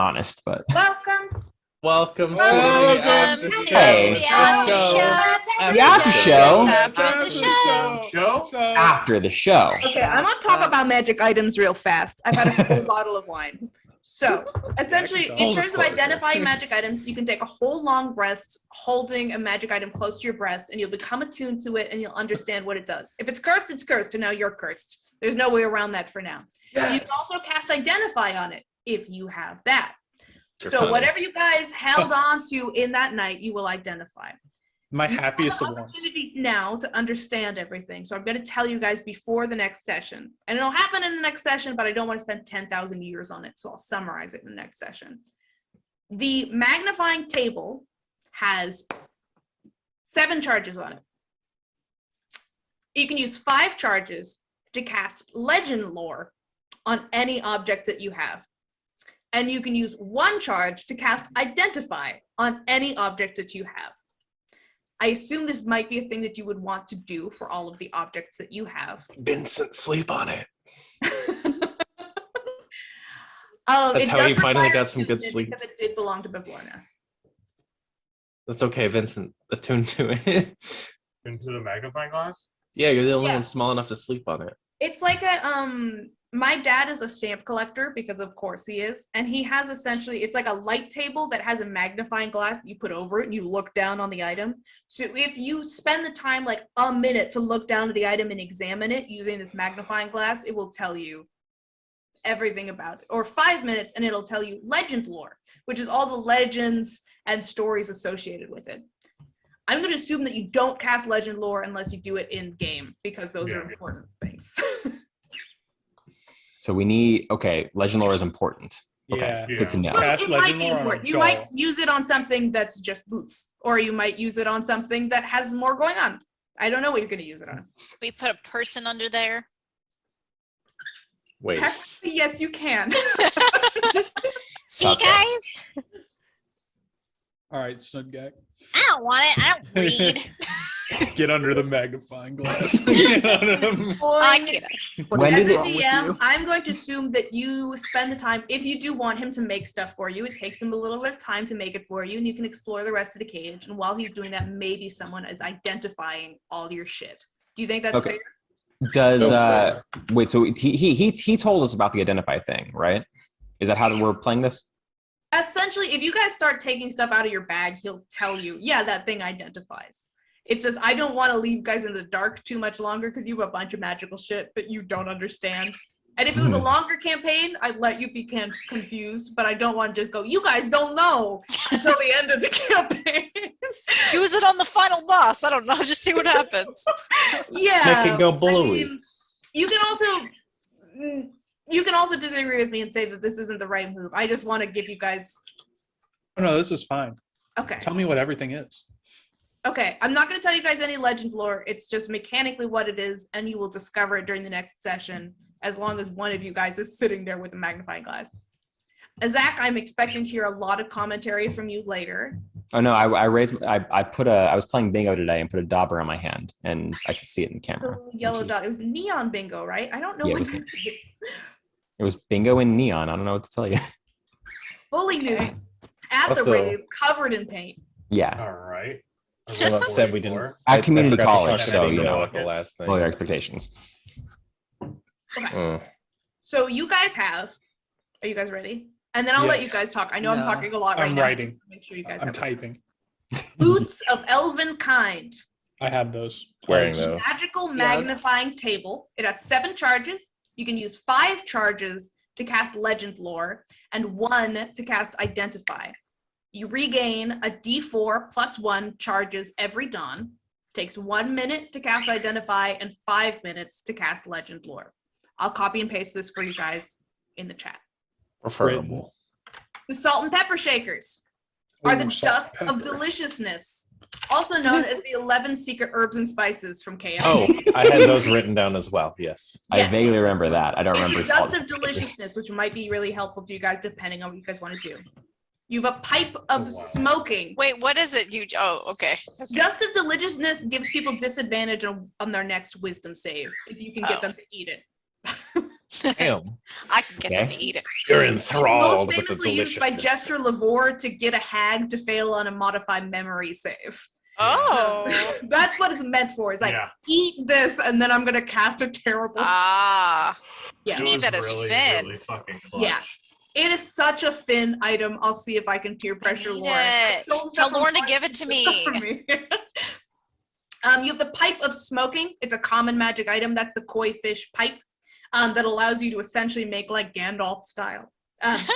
honest, but Welcome to the After the show. Okay, I'm gonna talk about magic items real fast. I've had a full bottle of wine. So essentially, in terms of identifying magic items, you can take a whole long rest holding a magic item close to your breast, and you'll become attuned to it, and you'll understand what it does. If it's cursed, it's cursed, and now you're cursed. There's no way around that for now. Yes. You can also cast Identify on it if you have that. So whatever you guys held on to in that night, you will identify. My happiest of opportunity now to understand everything. So I'm going to tell you guys before the next session. And it'll happen in the next session, but I don't want to spend 10,000 years on it. So I'll summarize it in the next session. The magnifying table has 7 charges on it. You can use 5 charges to cast Legend Lore on any object that you have. And you can use 1 charge to cast Identify on any object that you have. I assume this might be a thing that you would want to do for all of the objects that you have. Vincent, sleep on it. That's how he finally got some good sleep. Because it did belong to Bavlorna. That's okay, Vincent. Attune to it. Into the magnifying glass? Yeah, you're the only one small enough to sleep on it. It's like a my dad is a stamp collector, because of course he is, and he has essentially, it's like a light table that has a magnifying glass that you put over it and you look down on the item. So if you spend the time like a minute to look down at the item and examine it using this magnifying glass, it will tell you everything about it. Or 5 minutes and it'll tell you Legend Lore, which is all the legends and stories associated with it. I'm going to assume that you don't cast Legend Lore unless you do it in game, because those are important things. So we need, Legend Lore is important. Okay, good to know. Well, it might be important. You might use it on something that's just boots, or you might use it on something that has more going on. I don't know what you're going to use it on. We put a person under there. Wait. Technically, yes, you can. See, guys? All right, Snud Guy. I don't want it. I don't read. Get under the magnifying glass. When did it DM, I'm going to assume that you spend the time, if you do want him to make stuff for you, it takes him a little bit of time to make it for you, and you can explore the rest of the cage. And while he's doing that, maybe someone is identifying all your shit. Do you think that's fair? Does wait? So he told us about the Identify thing, right? Is that how we're playing this? Essentially, if you guys start taking stuff out of your bag, he'll tell you, yeah, that thing identifies. It's just, I don't want to leave guys in the dark too much longer because you have a bunch of magical shit that you don't understand. And if it was a longer campaign, I'd let you be confused, but I don't want to just go, you guys don't know until the end of the campaign. Use it on the final boss. I don't know. Just see what happens. Yeah. Make it go blowy. I mean, you can also disagree with me and say that this isn't the right move. I just want to give you guys. Oh, no, this is fine. Okay. Tell me what everything is. Okay, I'm not going to tell you guys any Legend Lore. It's just mechanically what it is, and you will discover it during the next session, as long as one of you guys is sitting there with a magnifying glass. Zach, I'm expecting to hear a lot of commentary from you later. Oh no, I was playing bingo today and put a dauber on my hand, and I could see it in the camera. The yellow dot. It was neon bingo, right? I don't know. Yeah, what it was bingo in neon. I don't know what to tell you. Fully nude, at the rave, covered in paint. Yeah. All right. Said we didn't. At community college, so you know what the last thing. Well, your expectations. Okay. So you guys have. Are you guys ready? And then I'll let you guys talk. I know I'm talking a lot right now. I'm writing. Make sure you guys. I'm typing. Boots of elven kind. I have those. Wearing those. Magical magnifying table. It has 7 charges. You can use 5 charges to cast Legend Lore and 1 to cast Identify. You regain a D4 plus 1 charges every dawn. Takes 1 minute to cast Identify and 5 minutes to cast Legend Lore. I'll copy and paste this for you guys in the chat. Preferable. The salt and pepper shakers are the dust of deliciousness, also known as the 11 secret herbs and spices from KO. Oh, I had those written down as well. Yes. I vaguely remember that. I don't remember. It's the dust of deliciousness, which might be really helpful to you guys depending on what you guys want to do. You have a pipe of smoking. Wait, what is it? Okay. Dust of deliciousness gives people disadvantage on their next wisdom save if you can get them to eat it. Damn. I can get them Okay. to eat it. You're It's enthralled most with the famously used by deliciousness. Jester Labor to get a hag to fail on a modified memory save. Oh. That's what it's meant for. It's like, Yeah. eat this, and then I'm gonna cast a terrible. Ah. Yeah. It Need was that as really, Finn. really fucking clutch. Yeah. It is such a Finn item. I'll see if I can peer pressure need Lauren. I it. stole Tell stuff from Lauren to Lauren, give it she to stole me. stuff from me. You have the Pipe of Smoking. It's a common magic item. That's the koi fish pipe that allows you to essentially make like Gandalf style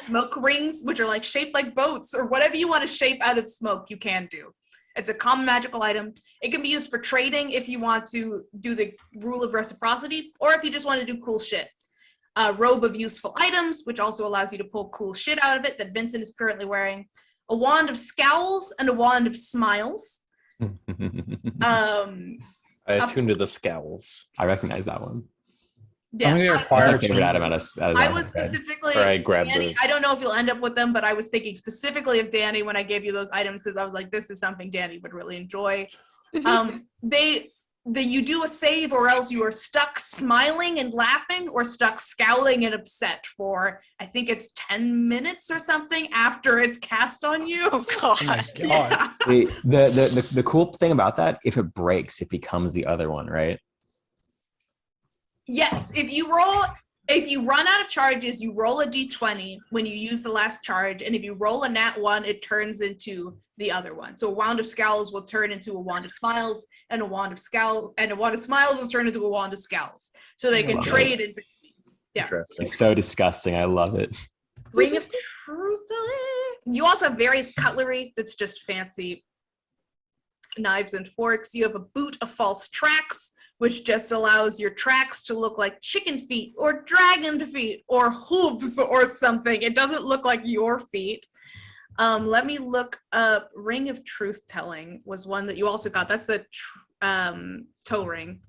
smoke rings, which are like shaped like boats or whatever you want to shape out of smoke, you can do. It's a common magical item. It can be used for trading if you want to do the rule of reciprocity, or if you just want to do cool shit. Robe of Useful Items, which also allows you to pull cool shit out of it that Vincent is currently wearing. A Wand of Scowls and a Wand of Smiles. I attuned to the scowls. I recognize that one. Yeah, Only That's acquired my favorite item changes. out of I that was guide. specifically, Or I grabbed Danny, the. I don't know if you'll end up with them, but I was thinking specifically of Danny when I gave you those items because I was like, this is something Danny would really enjoy. You do a save or else you are stuck smiling and laughing or stuck scowling and upset for, I think it's 10 minutes or something after it's cast on you. Oh god. Oh my god. Yeah. The cool thing about that, if it breaks, it becomes the other one, right? Yes, if you run out of charges, you roll a d20 when you use the last charge, and if you roll a nat 1, it turns into the other one. So a Wand of Scowls will turn into a Wand of Smiles, and a Wand of Smiles will turn into a Wand of Scowls. So they can Love trade in between. Yeah. Interesting. It's so disgusting. I love it. Ring of Truth. You also have various cutlery that's just fancy knives and forks. You have a Boot of False Tracks, which just allows your tracks to look like chicken feet or dragon feet or hooves or something. It doesn't look like your feet. Let me look up. Ring of Truth Telling was one that you also got. That's the toe ring.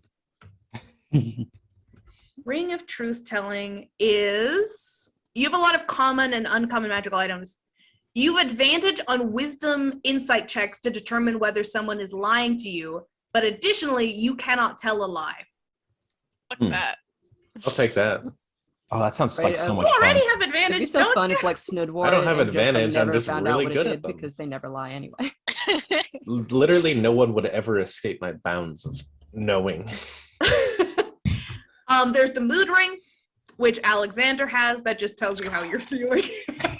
Ring of Truth Telling is, you have a lot of common and uncommon magical items. You have advantage on wisdom insight checks to determine whether someone is lying to you, but additionally, you cannot tell a lie. Look at that. I'll take that. Oh, that sounds Right, like so you much You already fun. have It'd be advantage, so don't fun you? if like Snood wore I don't it have and just, like, advantage, I'm never just found really out what good it at did them. because they never lie anyway. Literally, no one would ever escape my bounds of knowing. There's the mood ring, which Alexander has, that just tells you how you're feeling.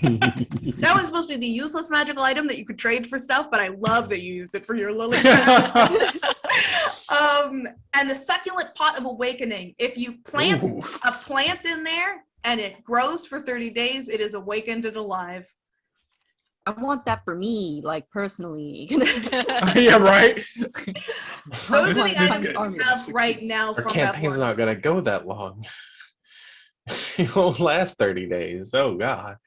That was supposed to be the useless magical item that you could trade for stuff, but I love that you used it for your lily pad. And the Succulent Pot of Awakening. If you plant Ooh. a plant in there and it grows for 30 days, it is awakened and alive. I want that for me, like personally. Yeah, right. Those are This- the this items guy- we have right now Our from campaign's VALOR. not gonna go that long. It won't last 30 days. Oh god.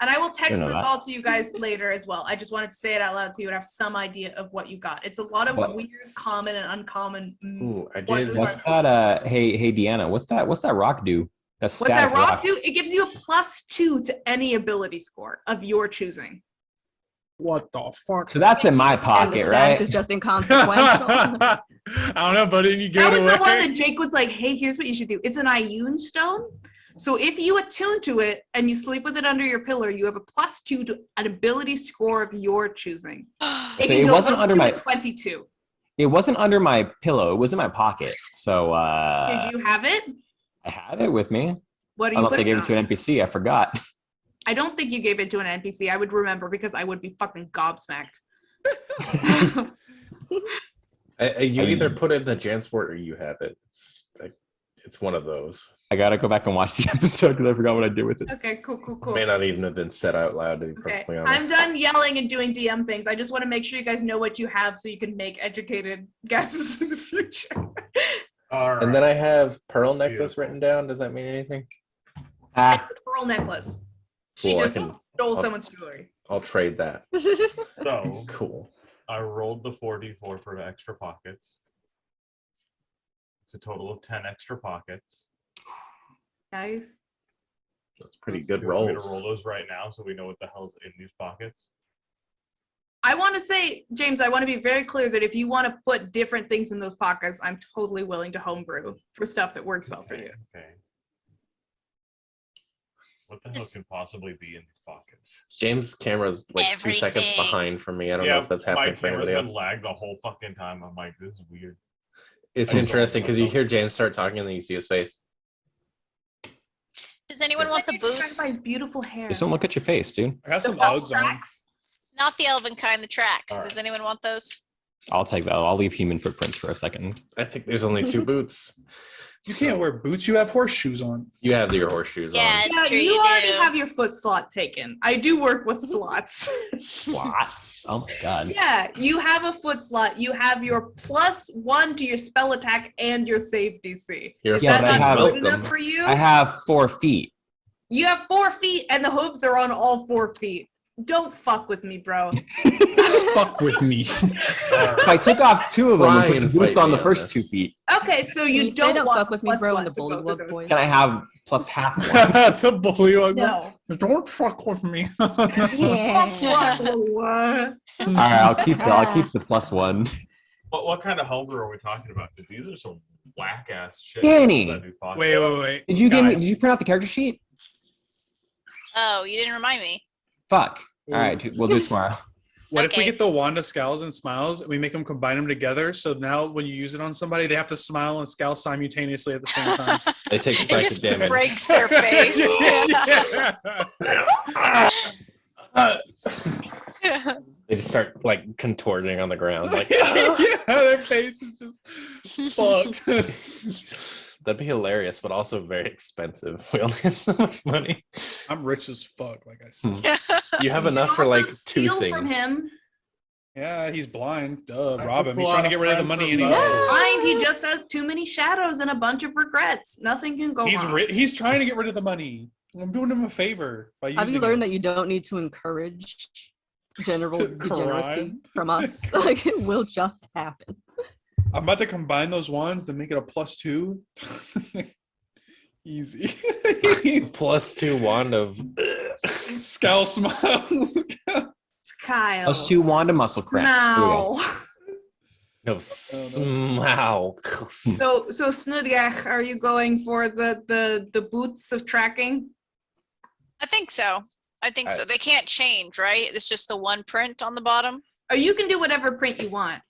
And I will text know this that. all to you guys later as well. I just wanted to say it out loud so you would have some idea of what you got. It's a lot of What? weird, common, and uncommon. Ooh, I What did. does What's that? Hey, Deanna, what's that rock do? That's What's that rock do? It gives you a +2 to any ability score of your choosing. What the fuck? So that's in my And the pocket, static right? is just inconsequential. I don't know, but then you That get was away. the one that Jake was like, hey, here's what you should do. It's an Ioun stone. So if you attune to it and you sleep with it under your pillow, you have a +2 to an ability score of your choosing. So can it go wasn't up under to my- a 22. It wasn't under my pillow. It was in my pocket. So Did you have it? I had it with me. What do you Unless I put gave on? it to an NPC. I forgot. I don't think you gave it to an NPC. I would remember because I would be fucking gobsmacked. You either put it in the Jansport or you have it. It's one of those. I gotta go back and watch the episode because I forgot what I did with it. Okay, cool. May not even have been said out loud, to be Okay, perfectly honest. I'm done yelling and doing DM things. I just want to make sure you guys know what you have so you can make educated guesses in the future. All right. And then I have Pearl Necklace Beautiful. written down. Does that mean anything? Ah, Pearl necklace. She Cool, I just can- stole I'll- someone's jewelry. I'll trade that. So Cool. I rolled the 4d4 for the extra pockets. It's a total of 10 extra pockets. Nice. That's pretty good You want me rolls. to roll those right now so we know what the hell's in these pockets? I want to say, James, I want to be very clear that if you want to put different things in those pockets, I'm totally willing to homebrew for stuff that works well for you. Okay. What the hell Just- can possibly be in these pockets? James' camera's like 2 seconds Everything. behind from me. I don't know if that's my happening for camera's anybody been else. lagged the whole fucking time. I'm like, this is weird. It's I just interesting don't because you myself. hear James start talking and then you see his face. Does anyone want the I'm distracted by his boots? beautiful hair. Just don't look at your face, dude. I got The some false Uggs on. tracks. Not the elven kind, the tracks. All Does right. anyone want those? I'll take that. I'll leave human footprints for a second. I think there's only 2 boots. You can't wear boots. You have horseshoes on. You have your horseshoes Yeah, on. it's Yeah, true. you You already do. have your foot slot taken. I do work with slots. What? Oh my god. Yeah, you have a foot slot. You have your +1 to your spell attack and your save DC. You're Is Yeah, that but I not have- good enough welcome. for you? I have 4 feet. You have 4 feet and the hooves are on all 4 feet. Don't fuck with me, bro. Fuck with me. If I took off 2 of them and Try put and the boots fight on me the on first this. 2 feet, Okay, so Can you you say don't don't want fuck with me, +1 bro, in the to go through bullywug those. voice? can I have plus half one? The bullywug. No. Don't fuck with me. Yeah. What? All right, I'll keep the +1. What kind of homebrew are we talking about? Because these are some whack ass shit. Danny! that do pockets. Wait. Did you give me? Guys. Did you print out the character sheet? Oh, you didn't remind me. Fuck. All right, we'll do it tomorrow. What if we Okay. get the wand of scowls and smiles and we make them combine them together? So now when you use it on somebody, they have to smile and scowl simultaneously at the same time. They take It psychic just damage. breaks their face. They just start like contorting on the ground. Like yeah, their face is just fucked. that'd be hilarious, but also very expensive. We only have so much money. I'm rich as fuck, like I said. You have You enough can for like also 2 steal things. from him. Yeah, he's blind. Duh, I rob could him. He's pull trying to out get a rid of the friend money from anyways. Lowe's. Mind, he just has too many shadows and a bunch of regrets. Nothing can go He's wrong. he's trying to get rid of the money. I'm doing him a favor by using Have you learned it. that you don't need to encourage general degeneracy Crime? from us? Like it will just happen. I'm about to combine those wands to make it a +2. Easy. +2 wand of Scowl smiles. Kyle. +2 Wanda muscle cramps. There we go. Now. of smile. So Snudgach, are you going for the boots of tracking? I think so. They can't change, right? It's just the one print on the bottom, Or you can do whatever print you want.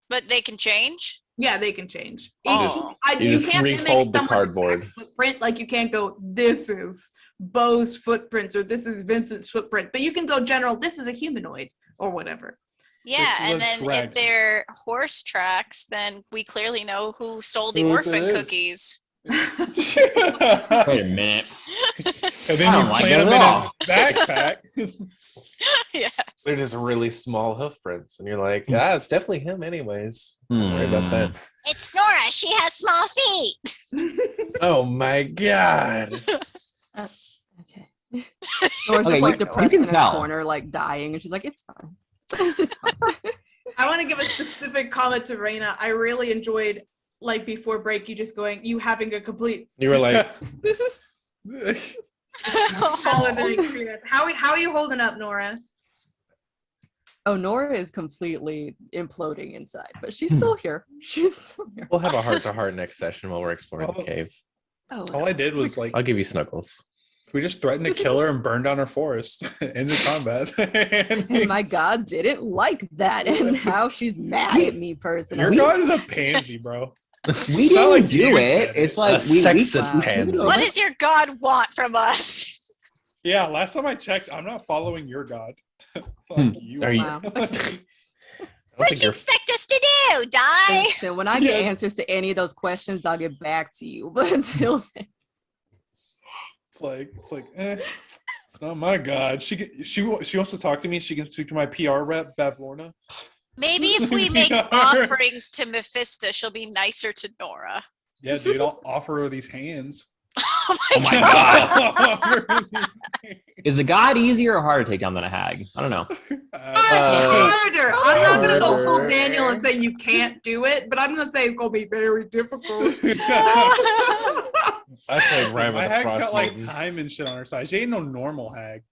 but they can change. Yeah, they can change. Oh. You just can't refold mimic the someone's cardboard. exact footprint. Like you can't go, this is Bo's footprints or this is Vincent's footprint. But you can go general, this is a humanoid or whatever. Yeah, This and then looks if right. they're horse tracks, then we clearly know who stole the Whose it orphan is. cookies. Wait a minute. And then I you don't like plant it them at in his backpack. Yes. They're just really small hoof prints, and you're like, it's definitely him, anyways. Don't worry about that. It's Nora. She has small feet. Oh my god! Okay. Nora's Okay, just like you depressed can in a tell. corner, like dying, and she's like, "It's fine. This is fine." I want to give a specific comment to Raina. I really enjoyed, like before break, you having a complete You were like, holiday experience. How are you holding up, Nora? Oh, Nora is completely imploding inside, but she's still here. She's still here. we'll have a heart-to-heart next session while we're exploring the Oh. cave. Oh, All I did was like, I'll give you snuggles. we just threatened to kill her and burn down her forest. End of combat. and my god didn't like that, and now she's mad at me Your personally. god is a pansy, bro. We It's not didn't like do you it. said it. It's like A we sexist wow. pansy. What does your god want from us? Yeah, last time I checked, I'm not following your god. Fuck you. Are you? Wow. I don't What think do you you're. expect us to do? Die? So when I get Yes. answers to any of those questions, I'll get back to you. But until then, It's like, it's not my god. She wants to talk to me. She can speak to my PR rep, Bavlorna. Maybe if we make Yeah. offerings to Mephisto, she'll be nicer to Nora. Yeah, dude, I'll offer her these hands. Oh Oh my god. Is a god easier or harder to take down than a hag? I don't know. Harder. I'm not gonna go full harder. Daniel and say you can't do it, but I'm gonna say it's gonna be very difficult. I played Rhyme My of the hag's Frost got like Maiden. time and shit on her side. She ain't no normal hag.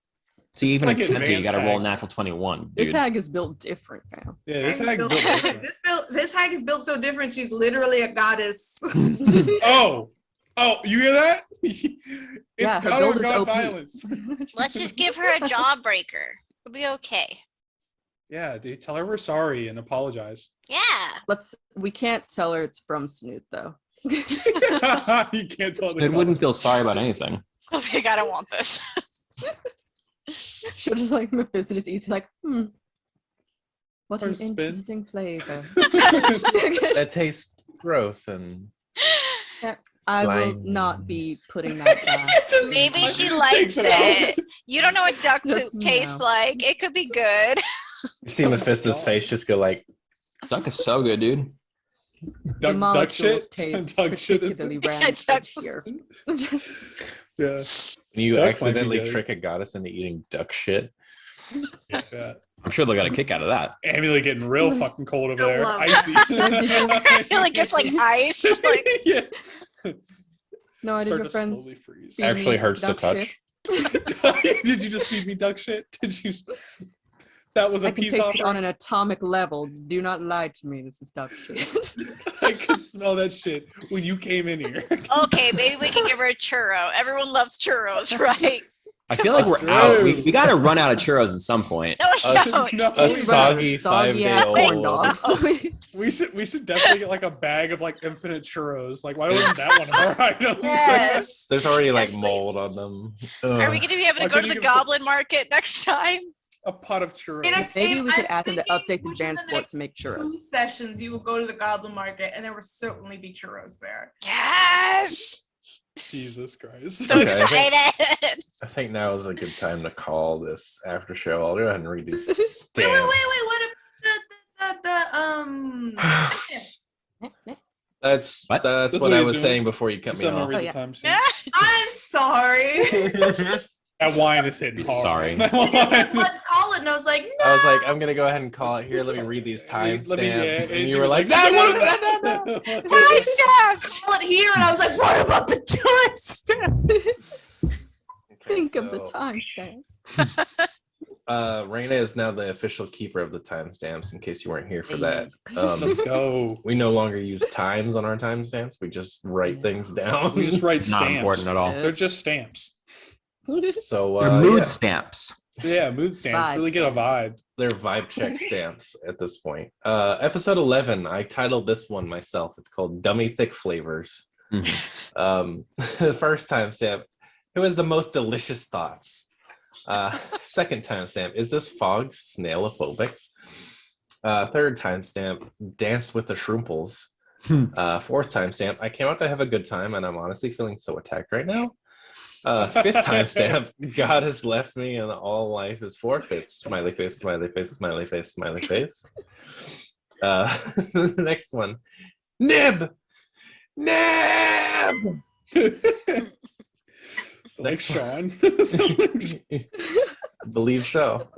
So It's even like at 10, you advanced gotta roll hags. natural 21, this dude. hag is built different now. Yeah, this Hag's hag's built built different. different. This hag is built so different. She's literally a goddess. Oh, Oh, you hear that? Yeah, her God build or is God OP. violence. Let's just give her a jawbreaker. It'll be okay. Yeah, dude. Tell her we're sorry and apologize. Yeah. We can't tell her it's from Snoot though. You can't tell. It wouldn't feel sorry about anything. I think I don't want this. She'll just like Mephisto just eats like, what Or an spin. interesting flavor. That tastes gross and I will slimy. not be putting that down. Maybe she Takes likes it it. You don't know what duck Just poop tastes no. like. It could be good. You see Mephisto's face just go like, Duck is so good, dude. The Duck molecules shit. taste Duck shit is. particularly Duck rancid here. Yeah. you Duck might be accidentally good. trick a goddess into eating duck shit. Yeah. I'm sure they'll get a kick out of that. Amulet getting real fucking cold over I there. love Icy. I feel like it's like ice. Like, yeah. No, did Start your to friends slowly freeze. feed me Actually hurts to duck touch. shit? Did you just feed me duck shit? Did you? That was a I can peace taste it on offering. an atomic level. Do not lie to me. This is duck shit. I could smell that shit when you came in here. okay, maybe we can give her a churro. Everyone loves churros, right? I feel like we're True. out. We got to run out of churros at some point. No, don't. No, A We run out of soggy soggy-ass 5-day-old. corn dogs. we should definitely get like a bag of like infinite churros. Like, why wasn't that one of our items? Yes. There's already like Yes, please. mold on them. Are we Ugh. going to be able Why to go to couldn't the you give us a- goblin market next time? A pot of churros. Maybe we could I'm ask them to thinking update the within Jansport next to make 2 churros. sessions, you will go to the Goblin Market, and there will certainly be churros there. Yes. Jesus Christ. So Okay, I think- excited. I think now is a good time to call this after show. I'll go ahead and read these Wait, stamps. what about the That's What? that's That's what what I he's was doing. saying before you cut me So I'm gonna off. read Oh, the yeah. time sheet. I'm sorry. That wine is hitting He's hard. sorry. That You just said, wine- let's call it, and I was like, no. I was like, I'm gonna go ahead and call it. Here, let me read these timestamps. Let me- yeah, and she you were was like, no, no, no, no. Timestamps. Call it here, and I was like, what about the timestamp? Think of the so- timestamp. Raina is now the official keeper of the timestamps. In case you weren't here for that, Let's go. we no longer use times on our timestamps. We just write things down. We just write Not stamps. important at all. They're just stamps. So They're mood yeah, stamps. Yeah, mood stamps. Vibe Really get a vibe. they're vibe check stamps at this point. Episode 11. I titled this one myself. It's called "Dummy Thick Flavors." The first timestamp. Who has the most delicious thoughts? Second timestamp. Is this fog snailophobic? Third timestamp. Dance with the Shrumples. Fourth timestamp. I came out to have a good time, and I'm honestly feeling so attacked right now. Fifth timestamp. God has left me, and all life is forfeit. Smiley face, smiley face, smiley face, smiley face. The next one. Nib. Nib. Like Sean. Believe so.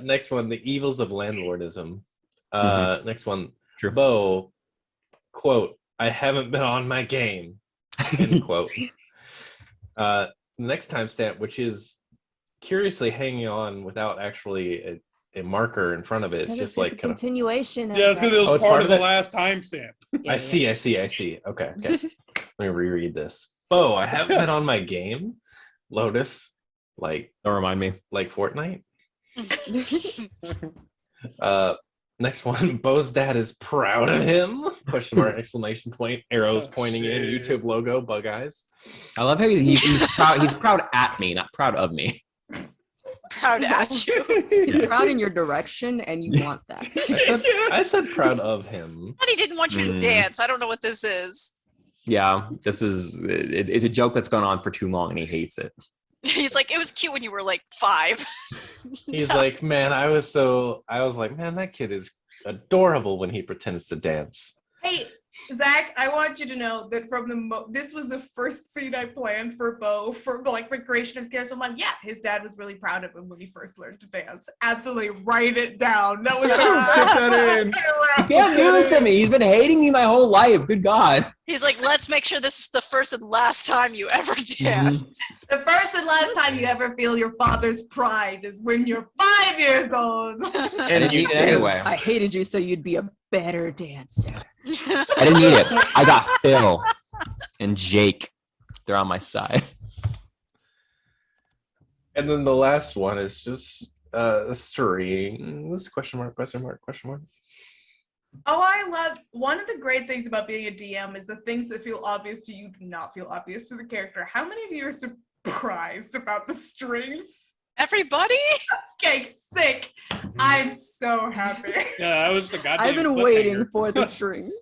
Next one, the evils of landlordism. Next one, True. Bo, quote, I haven't been on my game, end quote. The next timestamp, which is curiously hanging on without actually a marker in front of it. It's just like kind of, continuation. Yeah, it's because it was Oh, it's part part of of the it? last timestamp. I see. Okay. Let me reread this. Bo, I haven't been on my game. Lotus, like Don't remind me. Fortnite. Next one, Bo's dad is proud of him. Question mark, exclamation point, arrows Oh, pointing in, shit. YouTube logo, bug eyes. I love how he's proud. He's proud at me, not proud of me. Proud at you. He's proud in your direction, and you want that. I said proud of him. But he didn't want you to dance. I don't know what this is. Yeah, this is it's a joke that's gone on for too long, and he hates it. He's like, it was cute when you were like 5. He's like, man, I was like, man, that kid is adorable when he pretends to dance. Hey, Zach, I want you to know that from this was the first scene I planned for Bo for like the creation of scares. I'm like, yeah, his dad was really proud of him when he first learned to dance. Absolutely, write it down. That was Put that in. You can't do this to me. He's been hating me my whole life. Good God. He's like, let's make sure this is the first and last time you ever dance. The first and last time you ever feel your father's pride is when you're 5 years old. I didn't need it anyway. I hated you, so you'd be a better dancer. I didn't need it. I got Phil. and Jake. They're on my side. And then the last one is just strings. Question mark, question mark, question mark. Oh, I love one of the great things about being a DM is the things that feel obvious to you do not feel obvious to the character. How many of you are surprised about the strings? Everybody? Okay, sick. I'm so happy. Yeah, I was a goddamn I've been waiting cliffhanger. for the strings.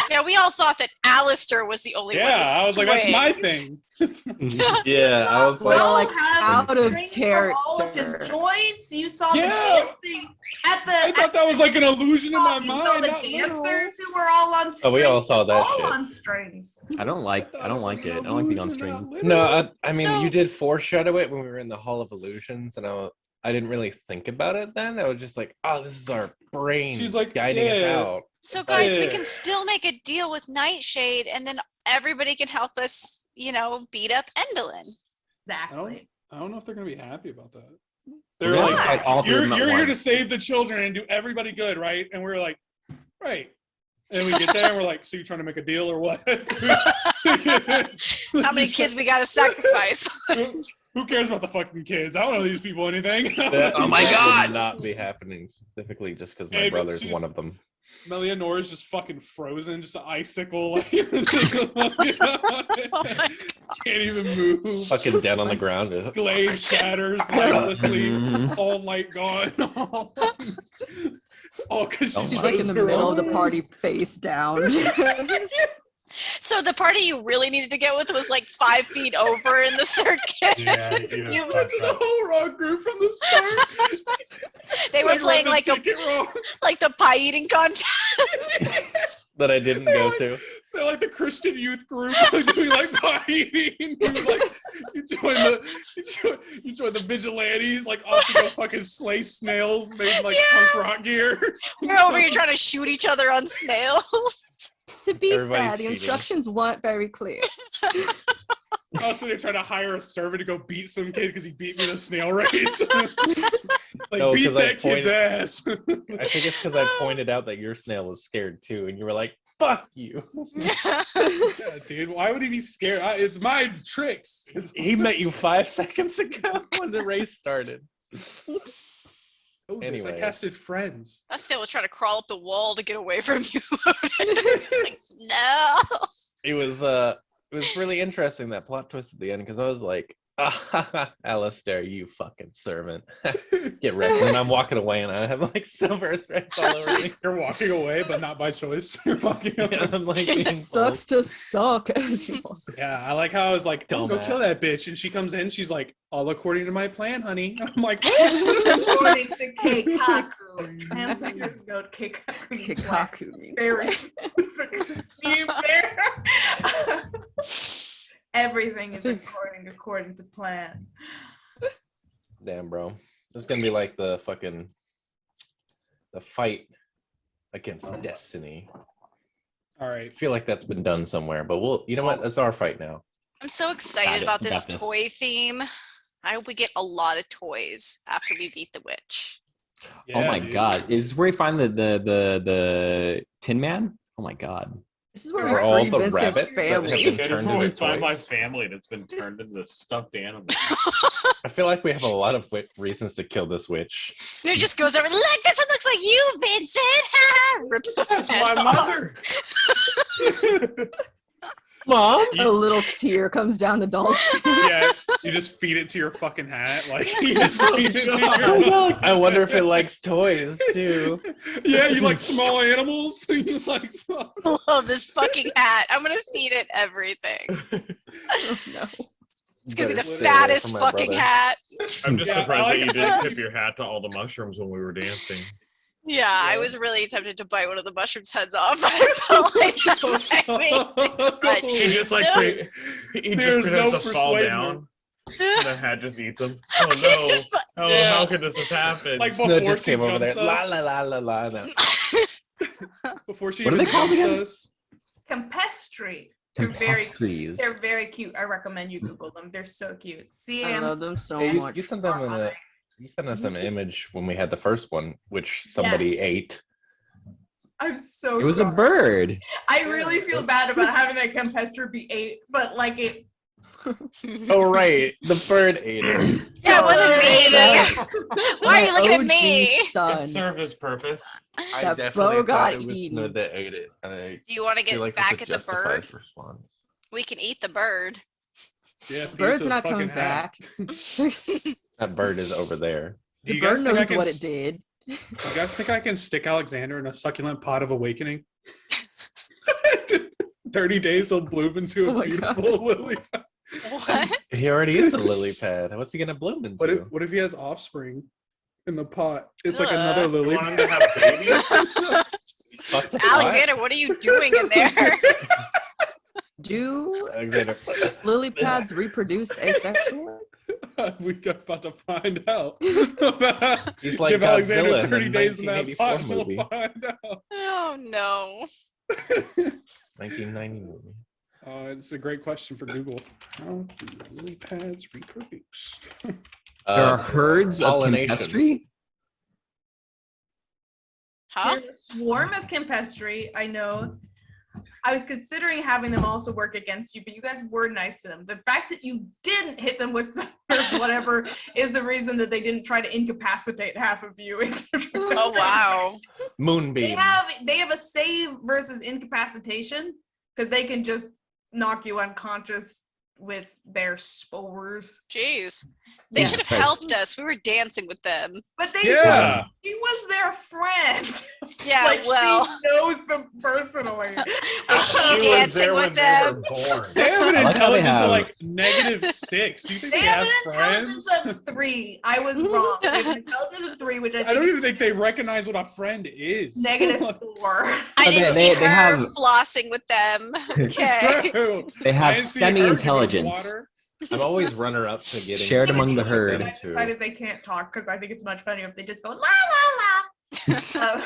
Yeah, we all thought that Alistair was the only one. Yeah, with I was like, that's my strings. thing. Yeah, I was like, Well, like, Have out of strings from all of his character. joints. You saw Yeah. the dancing at the. I thought that was like an illusion in my you saw mind. the Not literal. dancers who were all on strings. Oh, we all saw that all shit. on strings. I don't like it. I don't like being on strings. no, I mean, So- you did foreshadow it when we were in the Hall of Illusions, and I didn't really think about it then. I was just like, oh, this is our brain. She's like, guiding us yeah. out. So guys, we Yeah. can still make a deal with Nightshade, and then everybody can help us, beat up Endolin. Exactly. I don't know if they're gonna be happy about that. We're They're gonna like, fight all three of you're them at here to once. save the children and do everybody good, right? And we're like, right. And we get there and we're like, so you're trying to make a deal or what? How many kids we gotta sacrifice? Who cares about the fucking kids? I don't know these people anything. That Oh my would God. not be happening specifically just because my Hey, but brother's she's- one of them. Melia Nora's just fucking frozen, just an icicle. Like, Oh my can't even move. Fucking dead on the ground. Just- Glaive shatters lifelessly. Mhm. All light gone. All because she Oh my She's chose like in the her middle of the own. party, face down. So the party you really needed to get with was like 5 feet over in the circuit. Yeah, you just You- fucked The up. whole wrong group from the start. They were playing read like the ticket wrong. the pie eating contest. that I didn't go to. They're like the Christian youth group doing like pie eating. You join the vigilantes, like off to go fucking slay snails made in like Yeah. punk rock gear. We're over here trying to shoot each other on snails. To be Everybody's fair, the cheating. instructions weren't very clear. Also, they're trying to hire a servant to go beat some kid because he beat me in a snail race. Like, No, beat 'cause I that kid's pointed- ass. I think it's because I pointed out that your snail was scared too, and you were like, fuck you. Yeah, dude, why would he be scared? It's my tricks. He met you 5 seconds ago when the race started. Oh, this, I Anyway. casted friends. I still was trying to crawl up the wall to get away from you. It's like, no. It was really interesting, that plot twist at the end, because I was like, Alistair, you fucking servant. Get wrecked. And I'm walking away and I have like silver threads all over me. You're walking away, but not by choice. You're walking away. I'm like being Sucks to suck. as you walk. Yeah, I like how I was like, "Oh, go Dumbass. kill that bitch," and she comes in. She's like, "All according to my plan, honey." I'm like, "What?" According to Keikaku. Ancestors go to Keikaku. Kikaku means Very play. specific. Be fair. Everything is think- according to plan. Damn, bro. This is gonna be like the fight against destiny. All I right. feel like that's been done somewhere, but you know what? That's our fight now. I'm so excited Got it. about You this got this. toy theme. I hope we get a lot of toys after we beat the witch. Oh Yeah, my dude. god. Is this where you find the Tin Man? Oh my god. This is where Where we all free the Vincent's rabbits that have family. been It is turned where we into find my toys. family that's been turned into stuffed animals. I feel like we have a lot of reasons to kill this witch. Snoot just goes over, look, this one looks like you, Vincent! Rips the That's head my off. mother. Mom? A little tear comes down the doll's face. Yeah, you just feed it to your fucking hat. Like, you just feed it to your. I wonder if it likes toys too. Yeah, you like small animals. You like small. Love this fucking hat. I'm gonna feed it everything. Oh, no. It's gonna be the Better stay away fattest from my fucking brother. hat. I'm just Yeah, surprised I that you like- didn't tip your hat to all the mushrooms when we were dancing. Yeah, I was really tempted to bite one of the mushrooms' heads off, but I felt like that might be too much. He just like So- he There's just no pretends to fall persuading down. And the hat just eats him. Oh no! Oh, Yeah. how could this have happened? Like Snow before just she came over there. jumps La us. la la la la. No. Before she What are even they called jumps again? us. Campestry. They're Please. very cute. I recommend you Google them. They're so cute. See I them. love them so Hey, much. you sent them in you sent us an image when we had the first one, which somebody ate. I'm so It was a sorry. bird. I really feel bad about having that Campestre be 8, but like it. Oh right, the bird ate it. Yeah, it wasn't Oh, me. Why are you looking at OG me? It Son. served its purpose. I That definitely bow got thought it was eaten. Snood that ate it. And I Do you want to feel get like back it's a at the justified bird? response. We can eat the bird. Yeah, Bird's not coming back. That bird is over there. Do The you bird guys think I knows can what it did. You guys think I can stick Alexander in a succulent pot of awakening? 30 days he'll bloom into Oh a my beautiful lily. What? He already is a lily pad. What's he gonna bloom into? What if he has offspring in the pot? It's like another Ugh. You lily want him to pad. have babies? Fuck the Alexander, what are you doing in there? Do pot. Alexander. lily pads reproduce asexually? We're about to find out. He's like Give Alexander Godzilla in 30 the days in that 1984 pot and movie. we'll find out. Oh no. 1990 movie. It's a great question for Google. How do lily pads reproduce? There are herds of pollination. Campestre. Huh? There's a swarm of Campestre. I know. I was considering having them also work against you, but you guys were nice to them. The fact that you didn't hit them with the or whatever is the reason that they didn't try to incapacitate half of you. Oh wow. Moonbeam. They have a save versus incapacitation because they can just knock you unconscious with their spores. Jeez. They Yeah. should have helped us. We were dancing with them. But they Yeah. he was their friend. Yeah, like well. she knows them personally. Was she She was dancing there with when them? they were born. They have an I like how they intelligence of have- like -6. Do you think They they have an have intelligence friends? of 3. I was wrong. They have an intelligence of 3, which I I think don't is even think they recognize what a friend is. -4. I But didn't they- see they her have- flossing with them. Okay. True. They I have didn't see her give up semi-intelligence water. I'm always runner up to getting Shared among the with herd. them, I too. decided they can't talk because I think it's much funnier if they just go la la la. Sorry.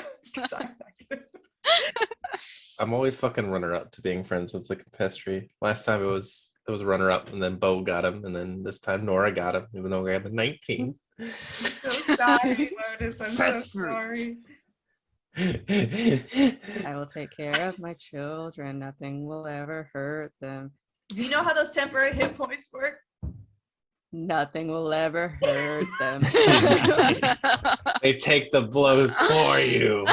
I'm always fucking runner up to being friends with the Campestre. Last time it was runner up, and then Bo got him, and then this time Nora got him, even though we had the 19. So sorry, Lotus. I'm so sorry. I will take care of my children. Nothing will ever hurt them. Do you know how those temporary hit points work? Nothing will ever hurt them. They take the blows for you.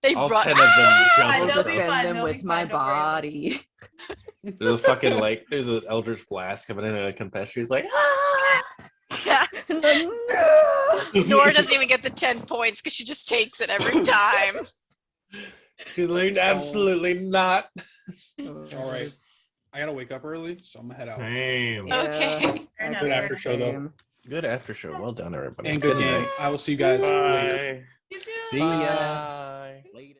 They All brought 10 of them I jump know up. they Defend fine, them they'll with be my fine, don't worry. body. There's a fucking like, there's an Eldritch Blast coming in, and a Campestre's like, ah! Yeah. No. Nora doesn't even get the 10 points because she just takes it every time. She's like, absolutely not. All right. I gotta wake up early, so I'm gonna head out. Same. Yeah. Okay. Fair enough. Good after show, though. Same. Good after show. Well done, everybody. And good game. I will see you guys later. Bye. You too. See ya.